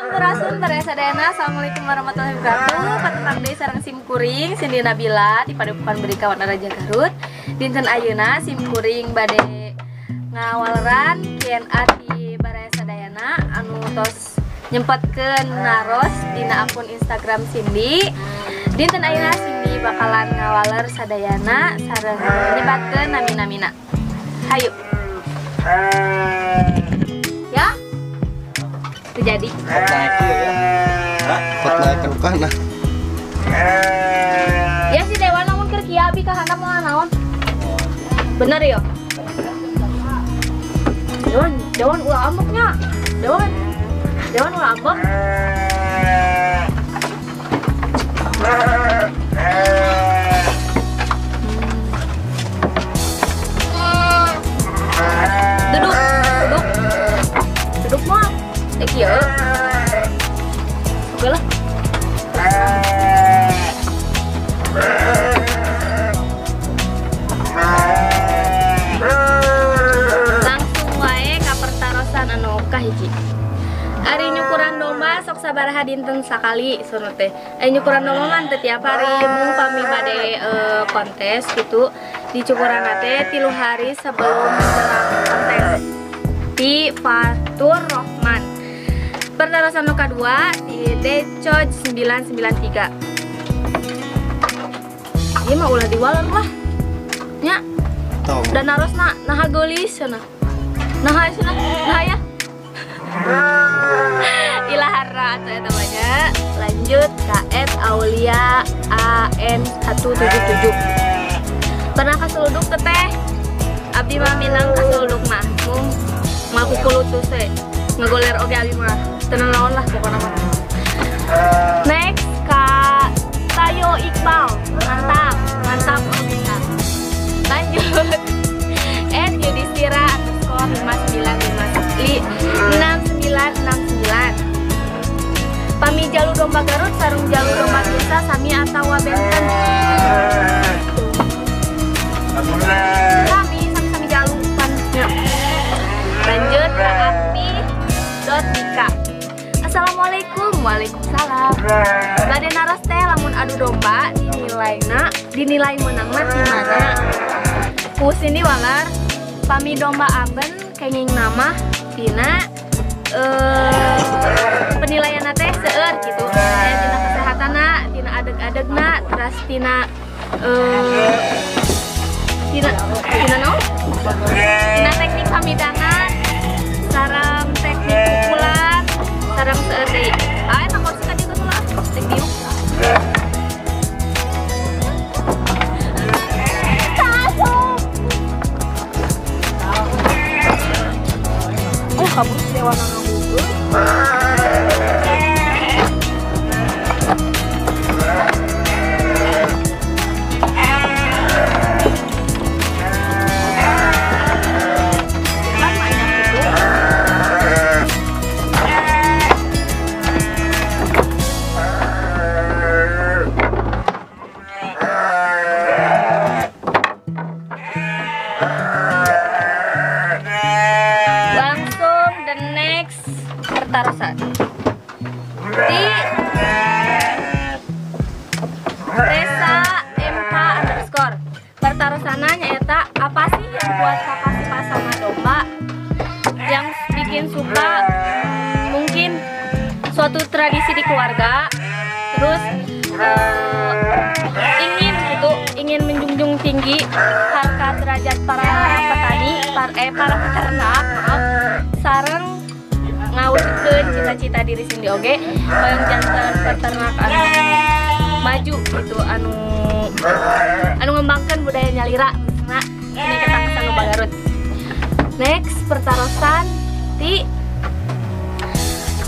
Sampurasun Baresadayana. Assalamualaikum warahmatullahi wabarakatuh. Patentang deui sareng sim kuring Cindy Nabila di Padepokan Beri Kawan Raja Garut. Dinten ayeuna sim kuring bade ngawaleran Q&A di Baresadayana anu tos nyempetkeun naros dina akun Instagram Cindy. Dinten ayeuna Cindy bakalan ngawaler sadayana sareng nyebatkeun nami-namina. Hayu. Ya? Terjadi. Pot naik ke kana. Ya si Dewan namun keur kieu abi ka handap moal naon? Bener ya? Dewan ulah ambeknya. Dewan ulah ambek. Duduk mah. Kieu. Oke lah. Langsung wae ka pertarosan anu kahiji. Ari nyukuran domba sok sabaraha dinten sakali sunut teh. Nyukuran domba mah teh tiap hari mung pami bade kontes gitu. Dicukuran teh 3 hari sebelum menjelang kontes. Di Fatur Rohman. Pertarosan nu kadua di Decoj 993. Ieu mah ulah diwaler lah. Nya. Dan narosna naha geulis cenah. Naha cenah. Naha ya. Ilahara atuh eta banyak. Lanjut ka @aulia an177. Pernah kaseluduk teh? Abdi mah minang kaseluduk mah. Mung ngaku kulutus teh. Ngegoler oge abi mah. Tenang naon lah pokoknya mah. Next ka Tayo Iqbal. Mantap mantap. Lanjut. Yudhistira _5969. Pami jalu domba Garut sareng jalu domba Desa sami atawa benten. Sami jalu pan. Lanjut ka Akti.Dika. Assalamualaikum. Waalaikumsalam. Bade naros teh lamun adu domba dinilai menangna di mana? Ku sini walar pami domba amben kenging nama dina penilaian teh seueur gitu. Aya dina kesehatanna, dina adeg-adegna, terus dina naon? Dina teknik pamidangan, sareng teknik pukulan, sareng seueur deui. Eta kursi ka dieu lah, tek dieu. Kamu dewa nanggugeun. Pertarosan di Resa MK _ pertarosannya nyaeta apa sih yang buat kakak suka sama domba, yang bikin suka mungkin suatu tradisi di keluarga, terus ingin menjunjung tinggi harkat derajat para petani, para peternak, sareng ngawujudkeun cita-cita diri sendiri oge hoyong janten peternakan maju gitu anu ngembangkeun budaya nyalira nah ini kita kesan domba Garut. Next pertarosan di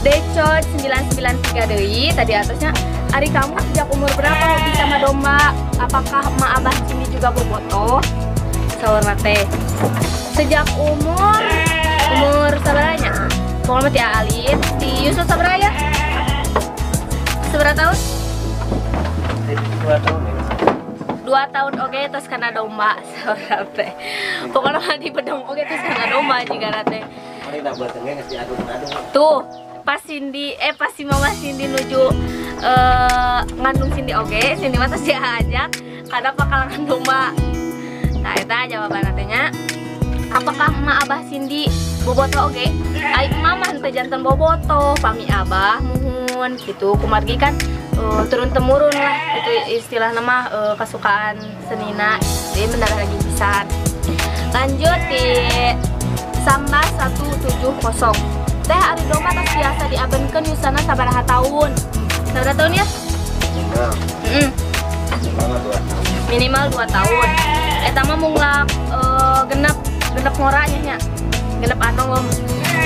Decoj 993 deui tadi atasnya. Ari kamu sejak umur berapa hobi sama domba? Apakah ma abah Cindy juga bobotoh? Saurna teh sejak umur sabaranya? Pokoknya mati alin di Yusuf sabra ya? Seberapa tahun? 2 tahun ya. 2 tahun oge terus karena domba saurna teh. Pokoknya mah di bedong oge terus karena domba juga teh. Mari dah buat tengah ngasih adu-adu. Tuh, pas si mama Cindy nuju ngandung Cindy oge, Cindy mah terus diajak kada pakalangan domba. Nah eta jawaban nantinya. Apakah emak abah Cindy boboto oge? Aik mama henteu janten boboto, pami abah muhun gitu. Kumargi kan turun temurun lah itu istilah nama kesukaan senina. Jadi mendarah lagi pisan. Lanjut di Samba 170. Teh ari domba tos biasa diabenkeun yusana sabaraha tahun? Sabaraha tahun ya? Minimal 2 tahun. Eta mah munglak genep ngoranya nya. Genep anom.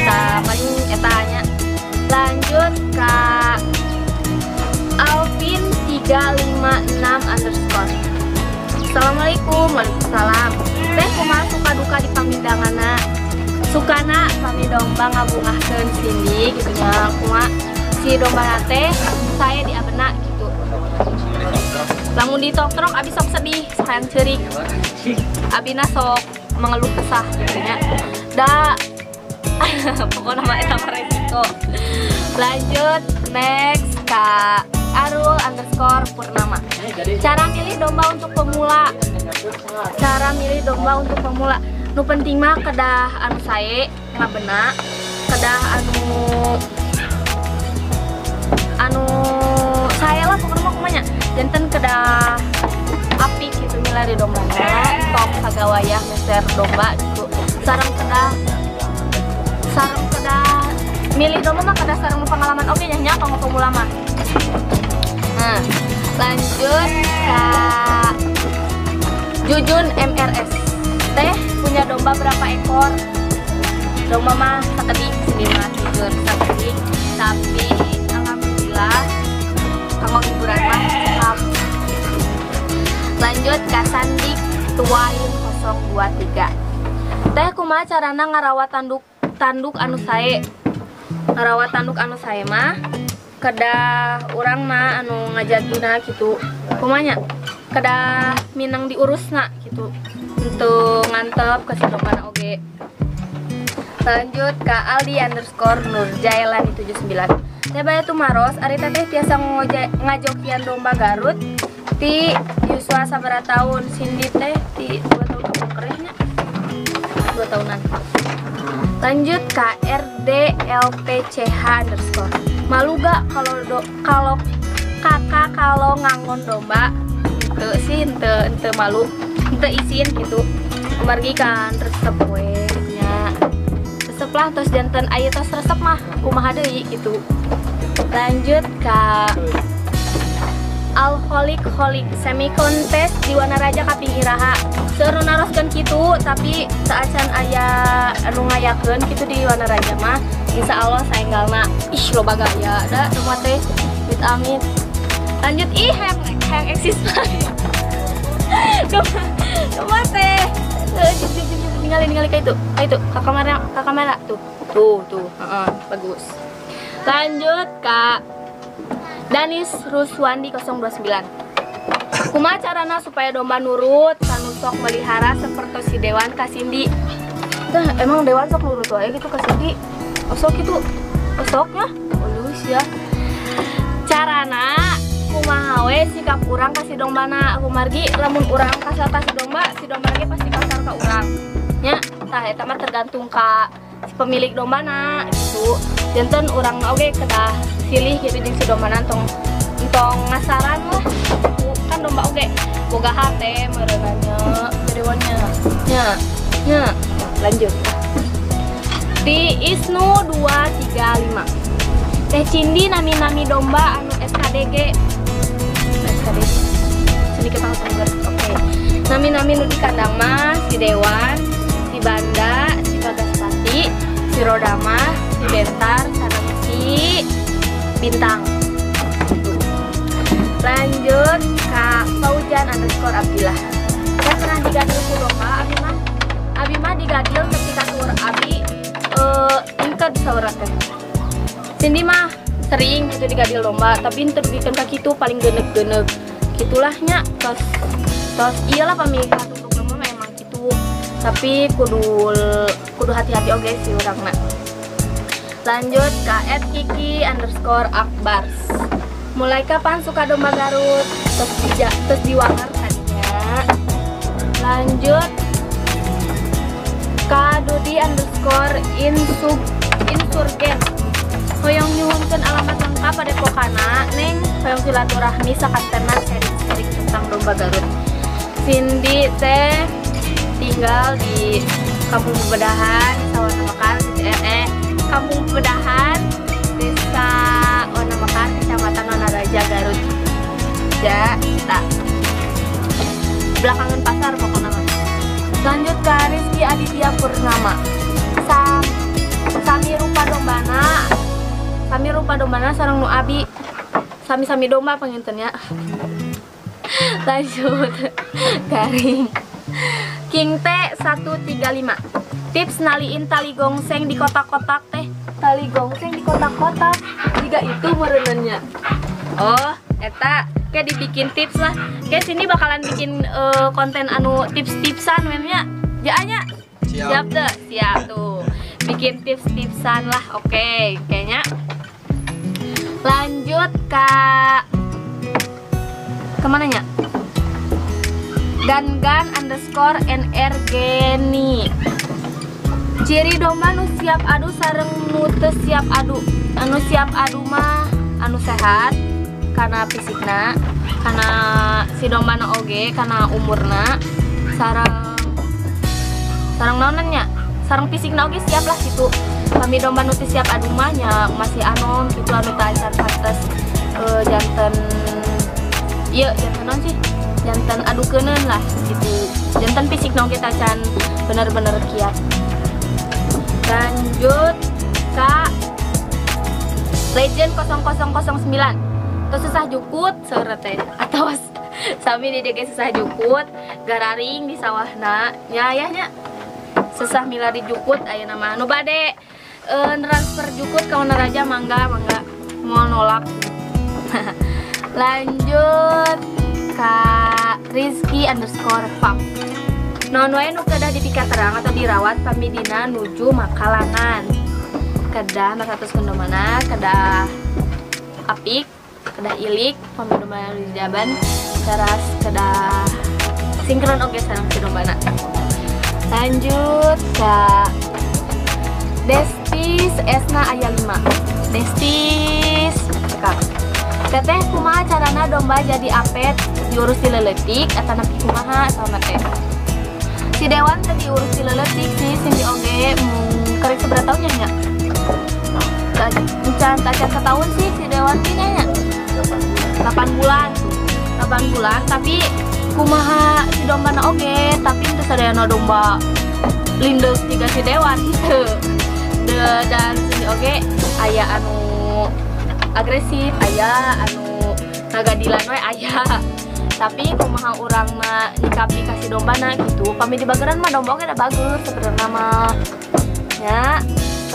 Tah paling eta nya. Lanjut ka Alvin 356_. Assalamualaikum. Waalaikumsalam. Teh kumaha suka duka di pamindanganna? Sukana kami domba ngabungahkeun Cindy gitu nya. Kumaha si domba teh saya diabena gitu. Lamun ditoktrok abi sok sedih, sayang ceurik. Abina sok mengeluh kesah gitu nya. Da pokoknya mah eta resiko. Lanjut next ka Arul_Purnama. Cara milih domba untuk pemula. Nu penting mah kedah anu sae ngabena, kedah anu sae lah pokoknya mah kumanya. Janten kedah apik gitu milih di domba. Top sagawayah meser domba gitu. Sareng kedah milih domba mah kedah sareng pengalaman oge nya kanggo pemula mah. Nah, lanjut ka Jujun MRS. Teh punya domba berapa ekor? Domba mah sakedik, Cindy mah jujur sakedik. Tapi alhamdulillah kanggo hiburan mah cekap. Lanjut ka Sandik Tuain 023. Teh kumaha carana ngarawat tanduk anu sae? Ngarawat tanduk anu sae mah kedah urang mah anu ngajagina gitu. Kumanya kedah minang diurusna gitu untuk ngantep ke si domba oge. Lanjut ke Aldi_Nurjailani 79. Teh baya tumaros ari teh tiasa ngajokian domba Garut ti yuswa sabaraha tahun? Cindy teh ti 2 tahun kekerehnya 2 tahunan. Lanjut ke RDLPCH_. Malu gak kalau kakak kalau ngangon domba? Ente sih ente malu, ente isin gitu. Kemargi kan resep we nya. Resep lah tos janten aya tos resep mah kumaha deui gitu. Lanjut ka Alholik semi kontes di Wanaraja kaping iraha. Seueur naroskeun kitu tapi saacan aya anu ngayakeun kitu di Wanaraja mah insyaallah saenggalna ih loba gaya da domba teh mit amit. Lanjut hayang eksis domba teh ningali ka itu ka kamera tuh bagus. Lanjut ka Danis Ruswandi 029. Kumaha carana supaya domba nurut kanu sok melihara seperti si Dewan ka Cindy? Tah emang Dewan sok nurut wae gitu ka Cindy? Osok gitu, osoknya ulus ya. Carana kumaha we sikap urang kasih dombana. Kumargi lamun urang kasar kasih domba, si domba ge pasti kasar ka urang. Nya, tah eta mah tergantung ka si pemilik dombana gitu. Janten urang oge kedah silih gitu jeung si dombana tong ngasaran lah. Kan domba oge boga hate meureunanya berewannya. Nya. Lanjut. Di Isnu 235. Teh Cindy nami domba anu SKDG. Sedikit pangkat. Oke. Nami nu di kandang mah si Dewan, si Banda, si Bagaspati, si Rodama, si Bentar, sareng si Bintang. Lanjut ka Faujan_Abdillah. Saya pernah digadil ku domba Abi mah digadil ketika tur Abi ingked saurang teh. Cindy mah sering gitu digadil domba, tapi henteu dugikeun ka kitu paling geuneuh-geuneuh. Kitulahnya tos iyalah pamilik untuk domba memang gitu. Tapi kudu hati-hati oge sih urangna. Lanjut ke @kiki_akbars. Mulai kapan suka domba Garut? Terus diwanger tadinya. Lanjut Dudi_insurgen. Hoyong nyuhunkeun alamat lengkap pada pokana neng hoyong silaturahmi sakantenan sharing tentang domba Garut. Cindy teh tinggal di Kampung Pebedahan, Desa Warna Mekar, Kampung Pebedahan, Desa Warna Mekar, Kecamatan Wanaraja, Garut. Ja, tak. Belakangan pasar pokoknya. Lanjut ke Rizky Aditya Purnama. Sami rupa dombana sareng nu abi. Sami-sami domba pengintennya. Lanjut garing King T135. Tips naliin tali gongseng di kotak-kotak teh. Tali gongseng di kotak-kotak juga itu merenennya. Oh, eta kayak dibikin tips lah. Kayak sini bakalan bikin konten anu tips-tipsan memnya. Jaanya siap tuh, siap tuh. Bikin tips-tipsan lah. Oke, kayaknya. Lanjut kemananya? Gangan_nrgeni. Ciri domba nu siap adu sareng nu teu siap adu. Anu siap adu mah anu sehat karena fisikna, karena si domba na oge karena umurna, sareng naonnya, sareng fisikna oge siap lah gitu. Kami domba nu teu siap adu mah nya masih anon gitu anu teu acan pantes janten ieu janten naon sih? Jantan adukeuneun lah gitu. Jantan fisikna oge tacan bener-bener kiat. Lanjut ka Legend 0009. Terus susah jukut seureut teh atawas sami di DG susah jukut gararing di sawahna nya susah milari jukut aya nama nu bade transfer jukut ka Wanaraja mangga mau nolak. Lanjut Kak Rizky_farm. Non wae nu kedah dipika terang atau dirawat pamidina nuju makalangan. Kedah makatus kendomana, kedah apik, kedah ilik, pamidomana di jaban, teras kedah sinkron oge sareng si dombana. Lanjut Kak Destis Esna aya 5. Destis cekak. Teteh kumaha carana domba jadi apet diurus di leletik atau napi kumaha sama teh. Si Dewan teh diurus di leletik sih Cindy oge kerek seberapa tahunnya nya? Encan setahun sih si Dewan sih nya 8 bulan tapi kumaha si domba na oge tapi teu sadayana domba lindeus tiga si Dewan gitu. Dan Cindy oge aya anu agresif, aya anu ngagadilan we aya. Tapi kumaha urang mah nyikapi kasih dombana gitu. Pami di bageran mah domba oge da bagus sebenarnya mah. Ya,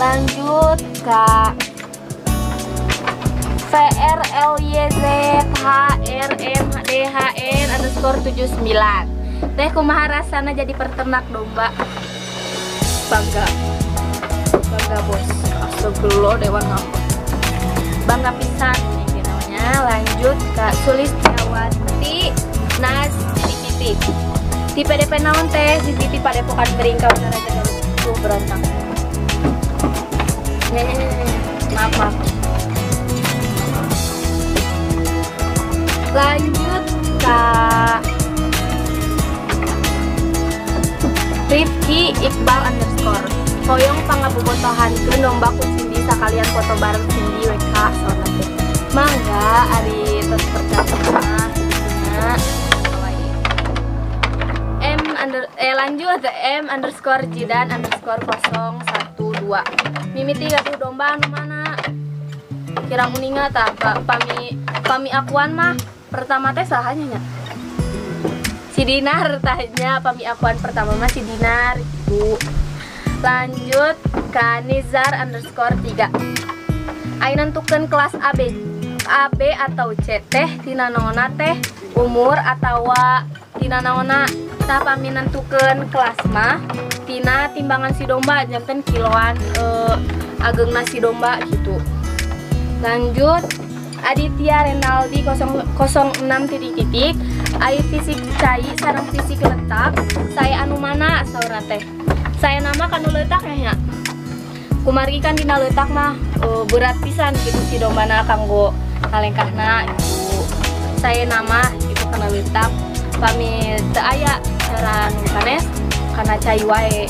lanjut ka VRLYZHRMDHN_79. Teh kumaha rasana jadi peternak domba? Bangga bos. Astagfirullah dewan ngapun. Bangga pisan ini namanya. Lanjut ke Sulistiawati Nas Titi. Di PDP naon teh si Titi Padepokan Beringka Wanaraja Garut tuh berontang. Maaf. Lanjut ke Rifki Iqbal _ hoyong pangabobotohankeun domba ku Cindy sakalian foto bareng Cindy WK soalna teh. Mangga ari tos percaya lanjut M_Jidan_012. Mimiti gaduh domba anu mana? Kirang uninga tah pami akuan mah pertama teh sahanya nya. Si Dinar tanya pami akuan pertama mah si Dinar itu. Lanjut ke Nizar_3. Aing nentukeun kelas AB atau C teh tina naonna teh umur atawa tina naonna. Tah pami nentukeun kelas mah tina timbangan si domba janten kiloan ageng nasi domba gitu. Lanjut Aditya Renaldi 006 titik Ayu fisik cai sareng fisik letak saya anu mana saurna teh saya nama kanu letak nya kumargi kan dina letak mah berat pisan gitu si dombana kanggo ngalengkahna itu saya nama itu kana letak pamit teu aya cara nu sanes kana cai wae.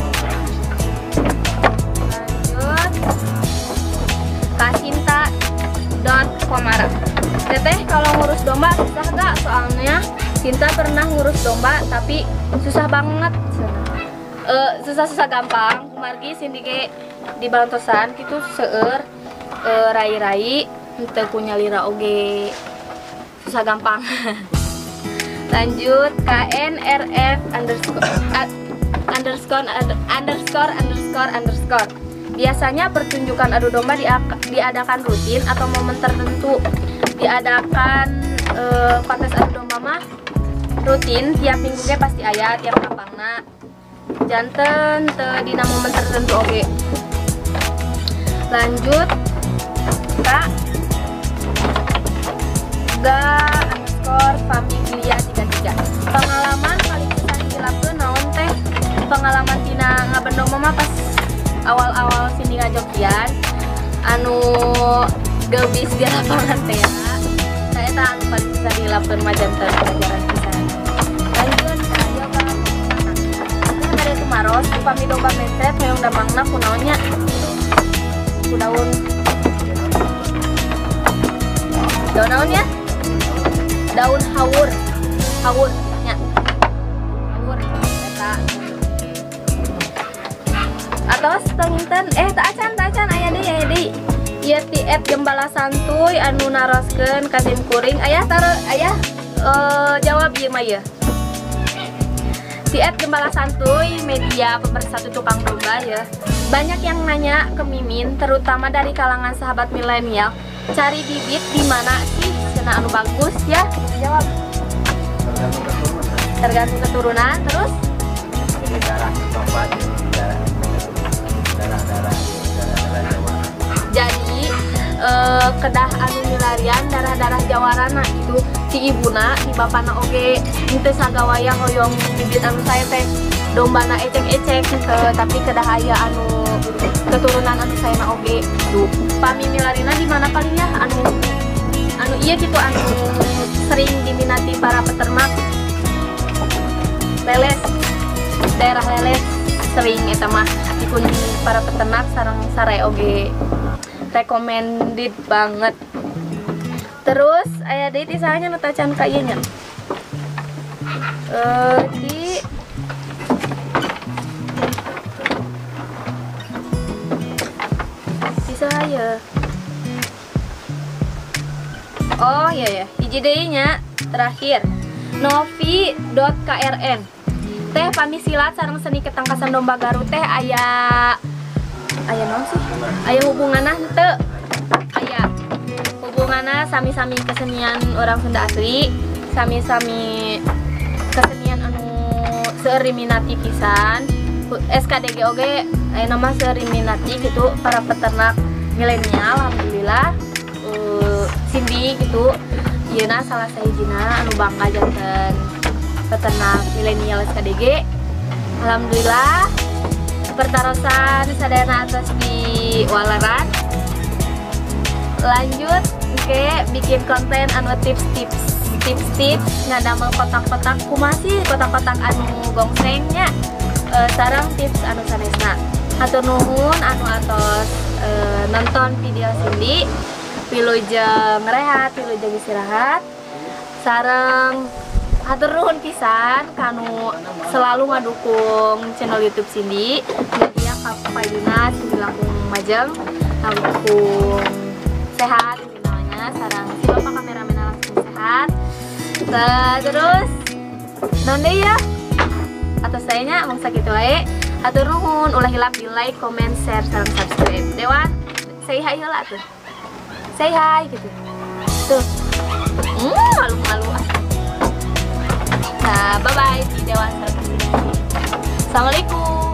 Lanjut Kasinta Komara. Teteh kalau ngurus domba susah gak? Soalnya Cinta pernah ngurus domba tapi susah banget. Susah gampang. Kumargi sindige di balantosan gitu seueur rai-rai teu punya lira oge. Susah gampang. Lanjut KNRF underscore. Biasanya pertunjukan adu domba diadakan rutin atau momen tertentu. Diadakan kontes adu domba mah rutin tiap minggunya pasti aya tiap lapangna. Janten dina momen tertentu oke. Lanjut Kak _familia 33. Pengalaman paling susah dilakukan naon teh? Pengalaman tina ngabendong mah pas awal-awal sini ngajokian anu gebis di lapangan teh ya. Saya tak anu paling susah dilakukan majanten pelajaran pisan. Lanjut ayo Bang. Kan dari Tumaros upami domba meset meong damangna kunaonnya? Ku daun naonnya? Daun hawur nya. Hawur eta. Atau tenginten tak acan aya deui ieu ti gembala santuy anu naroskeun ka sim kuring aya jawab ieu mah ieu ti gembala santuy media pemersatu tukang domba ya. Banyak yang nanya ke Mimin terutama dari kalangan sahabat milenial cari bibit di mana sih cenah anu bagus ya. Jawab tergantung keturunan terus darah domba darah jadi kedah anu milarian darah jawarana itu si ibuna si bapana oge henteu sagawaya hoyong bibit anu saya teh dombana ecek tapi kedah aya anu keturunan anu saena oge tuh pami milarina di mana palingnya anu iya gitu anu sering diminati para peternak leles daerah leles sering eta mah dikun para peternak sareng sare oge recommended banget. Terus aya deui tisahnya nu tacan ka ieu nya di saya oh iya hiji deui nya terakhir novi.krn teh pamisilat sareng seni ketangkasan domba Garut teh aya naon sih aya hubunganna henteu aya hubunganna sami-sami kesenian orang Sunda asli sami-sami kesenian anu seueur diminati pisan SKDG oge aya nama seueur diminati gitu para peternak milenial. Alhamdulillah Cindy gitu ieuna salah sahijina anu bangga janten peternak milenial SKDG. Alhamdulillah pertarosan sadayana atas di walaran. Lanjut oke bikin konten anu tips ngadamel kotak-kotak kumasi kotak-kotak anu gongsengnya sareng tips anu sanesna. Hatur nuhun anu atos nonton video Cindy wilujeng rehat wilujeng istirahat sareng hatur nuhun pisan kanu selalu ngadukung channel YouTube Cindy media kapayuna Cindy langkung majeng langkung sehat namanya sareng si bapak kameramen langsung sehat. Terus nonde ya atas sayanya mangsa kitu wae. Hatur nuhun ulah hilap di like, comment, share, sareng subscribe. Dewan say hi heula tuh. Say hi gitu. Tuh. Malu-malu. Nah, bye bye di Dewan. Assalamualaikum.